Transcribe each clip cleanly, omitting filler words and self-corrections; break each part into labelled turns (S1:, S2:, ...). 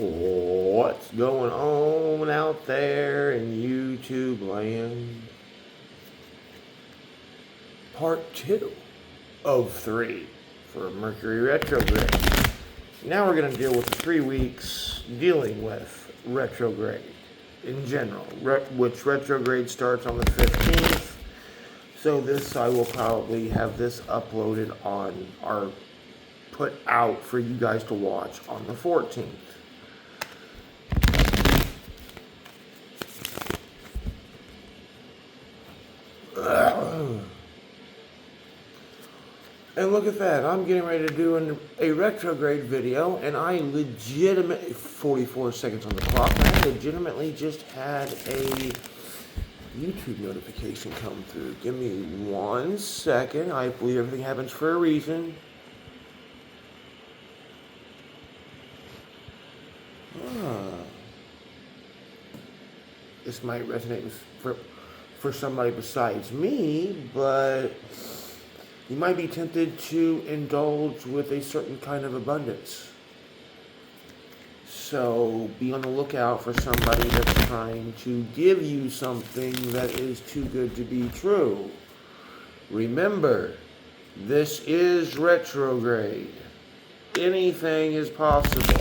S1: What's going on out there in YouTube land? Part 2 of 3 for Mercury retrograde. Now we're going to deal with the 3 weeks dealing with retrograde in general, which retrograde starts on the 15th. So this, I will probably have this uploaded on our put out for you guys to watch on the 14th. And look at that, I'm getting ready to do a retrograde video, and I legitimately, 44 seconds on the clock, I legitimately just had a YouTube notification come through. Give me 1 second. I believe everything happens for a reason. This might resonate for somebody besides me, but you might be tempted to indulge with a certain kind of abundance. So be on the lookout for somebody that's trying to give you something that is too good to be true. Remember, this is retrograde. Anything is possible.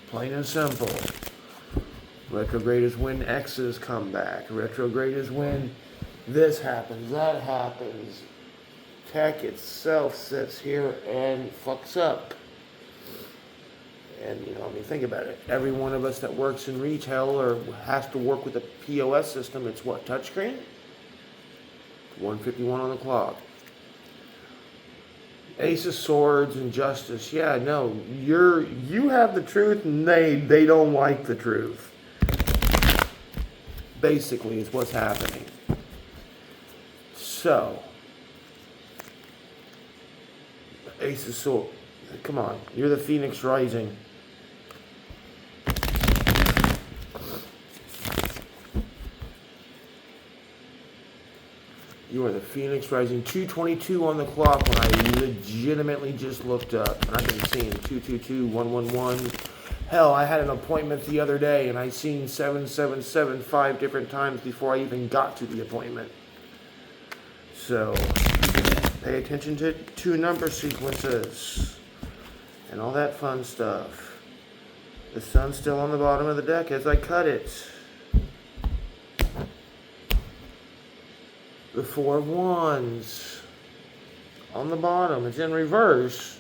S1: Plain and simple. Retrograde is when X's come back. Retrograde is when this happens, that happens. Tech itself sits here and fucks up. And, think about it. Every one of us that works in retail or has to work with a POS system, it's what, touchscreen? 1:51 on the clock. Ace of Swords and Justice. Yeah, no, you have the truth and they don't like the truth. Basically is what's happening. So, Ace of Swords. Come on, you're the Phoenix Rising. You are the Phoenix Rising. 2:22 on the clock when I legitimately just looked up. And I've been seeing 222, 111. Hell, I had an appointment the other day and I seen 777 5 different times before I even got to the appointment. So, pay attention to number sequences and all that fun stuff. The sun's still on the bottom of the deck as I cut it. The 4 of Wands on the bottom. It's in reverse,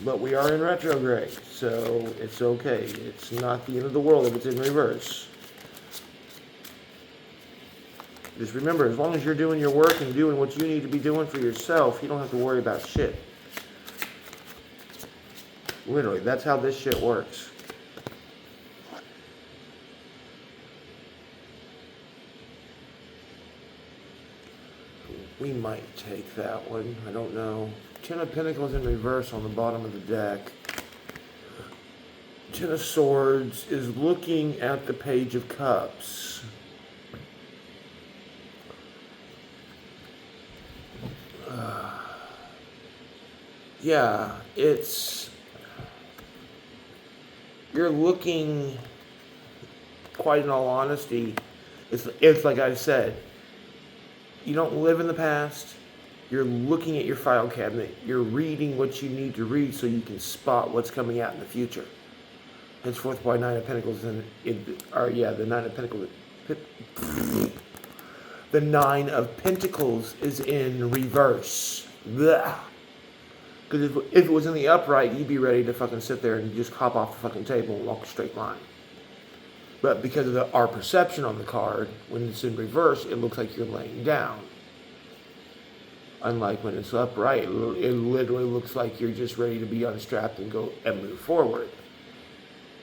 S1: but we are in retrograde, so it's okay. It's not the end of the world if it's in reverse. Just remember, as long as you're doing your work and doing what you need to be doing for yourself, you don't have to worry about shit. Literally, that's how this shit works. We might take that one. I don't know. 10 of Pentacles in reverse on the bottom of the deck. 10 of Swords is looking at the Page of Cups. Yeah, you're looking, quite in all honesty, it's like I said, you don't live in the past. You're looking at your file cabinet. You're reading what you need to read so you can spot what's coming out in the future. Henceforth, why 9 of Pentacles the 9 of Pentacles. The 9 of Pentacles is in reverse. Because if it was in the upright, you'd be ready to fucking sit there and just hop off the fucking table and walk a straight line. But because of our perception on the card, when it's in reverse, it looks like you're laying down. Unlike when it's upright, it literally looks like you're just ready to be unstrapped and go and move forward.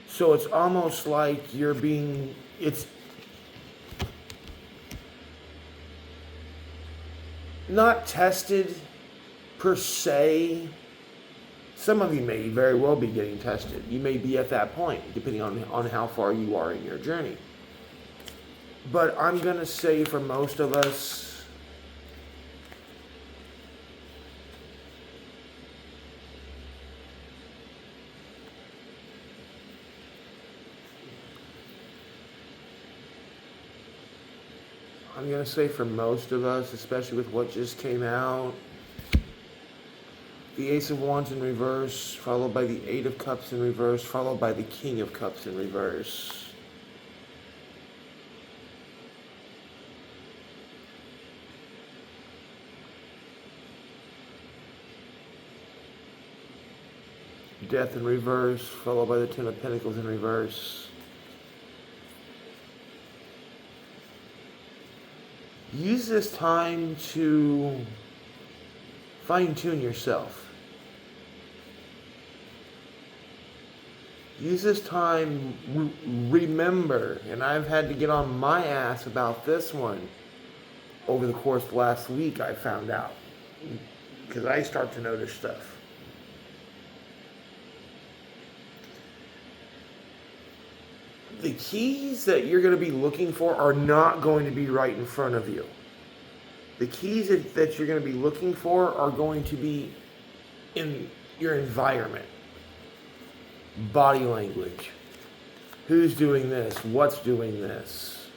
S1: So it's almost like it's not tested per se. Some of you may very well be getting tested. You may be at that point, depending on how far you are in your journey. But I'm going to say for most of us, I'm going to say for most of us, especially with what just came out, the Ace of Wands in reverse, followed by the Eight of Cups in reverse, followed by the King of Cups in reverse. Death in reverse, followed by the Ten of Pentacles in reverse. Use this time to fine-tune yourself. Use this time, remember, and I've had to get on my ass about this one over the course of last week, I found out, because I start to notice stuff. The keys that you're going to be looking for are not going to be right in front of you. The keys that you're going to be looking for are going to be in your environment. Body language. Who's doing this? What's doing this?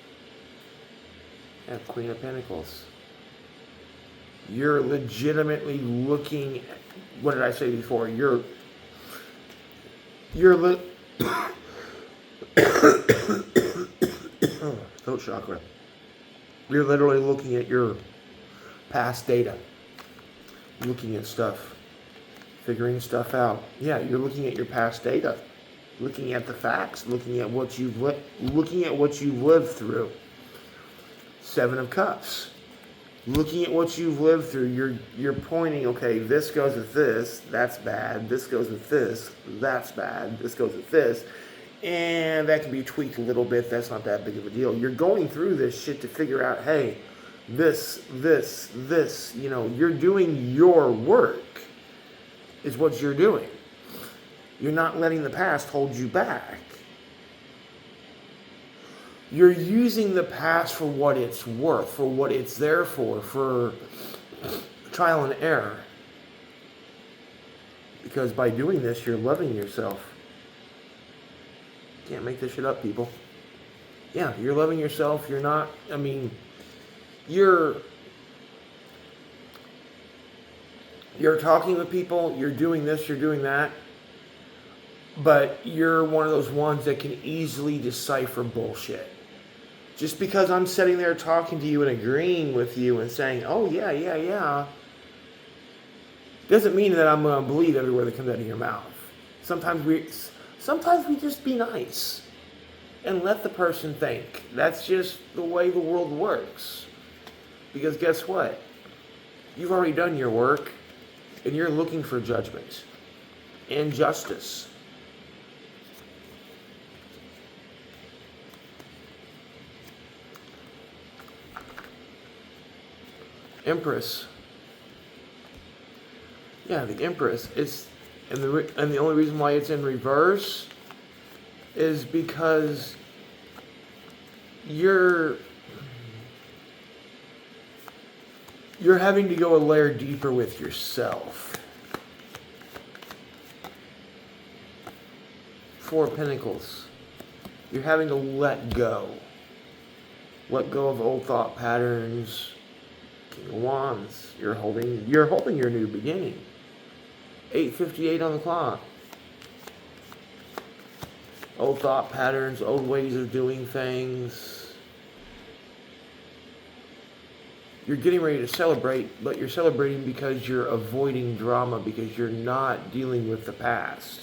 S1: And Queen of Pentacles. You're legitimately looking, what did I say before? You're throat chakra. You're literally looking at your past data, looking at stuff, figuring stuff out. Yeah, you're looking at your past data, looking at the facts, looking at what you've lived through. Seven of Cups. Looking at what you've lived through, you're pointing, okay, this goes with this, that's bad. This goes with this, that's bad. This goes with this. And that can be tweaked a little bit. That's not that big of a deal. You're going through this shit to figure out, hey, this, you know, you're doing your work is what you're doing. You're not letting the past hold you back. You're using the past for what it's worth, for what it's there for trial and error. Because by doing this, you're loving yourself. Can't make this shit up, people. Yeah, you're loving yourself. You're not, I mean, you're talking with people, you're doing this, you're doing that, but you're one of those ones that can easily decipher bullshit. Just because I'm sitting there talking to you and agreeing with you and saying, oh, yeah, doesn't mean that I'm going to believe every word that comes out of your mouth. Sometimes we just be nice and let the person think. That's just the way the world works. Because guess what? You've already done your work and you're looking for judgment and justice. Empress. Yeah, the Empress is... And the only reason why it's in reverse is because you're having to go a layer deeper with yourself. Four of Pentacles. You're having to let go. Let go of old thought patterns. King of Wands. You're holding your new beginning. 8:58 on the clock. Old thought patterns, old ways of doing things. You're getting ready to celebrate, but you're celebrating because you're avoiding drama, because you're not dealing with the past.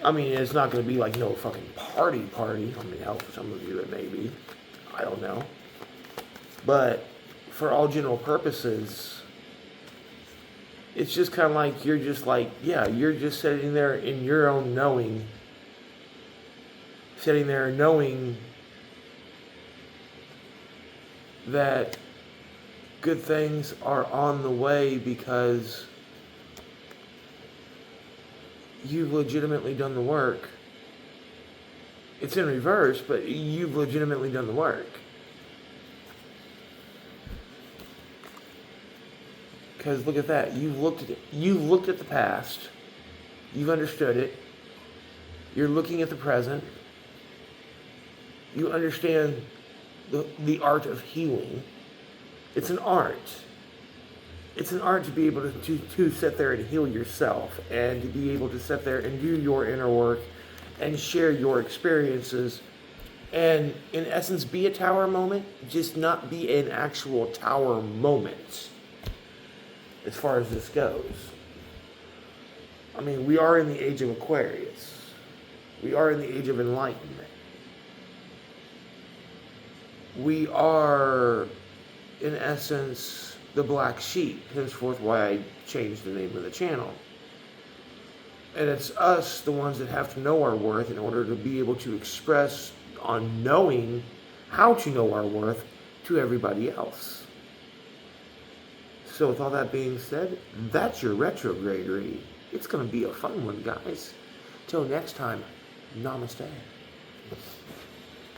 S1: I mean, it's not going to be like no fucking party. I mean, hell, for some of you it may be. I don't know. But for all general purposes, it's just kind of like, you're just like, yeah, you're just sitting there in your own knowing. Sitting there knowing that good things are on the way because you've legitimately done the work. It's in reverse, but you've legitimately done the work. Because look at that. You've looked at the past. You've understood it. You're looking at the present. You understand the art of healing. It's an art. It's an art to be able to sit there and heal yourself, and to be able to sit there and do your inner work and share your experiences, and in essence be a tower moment, just not be an actual tower moment as far as this goes. I mean, we are in the age of Aquarius. We are in the age of enlightenment. We are, in essence, the black sheep, henceforth why I changed the name of the channel. And it's us, the ones that have to know our worth in order to be able to express on knowing how to know our worth to everybody else. So with all that being said, that's your retrograde read. It's going to be a fun one, guys. Till next time, namaste.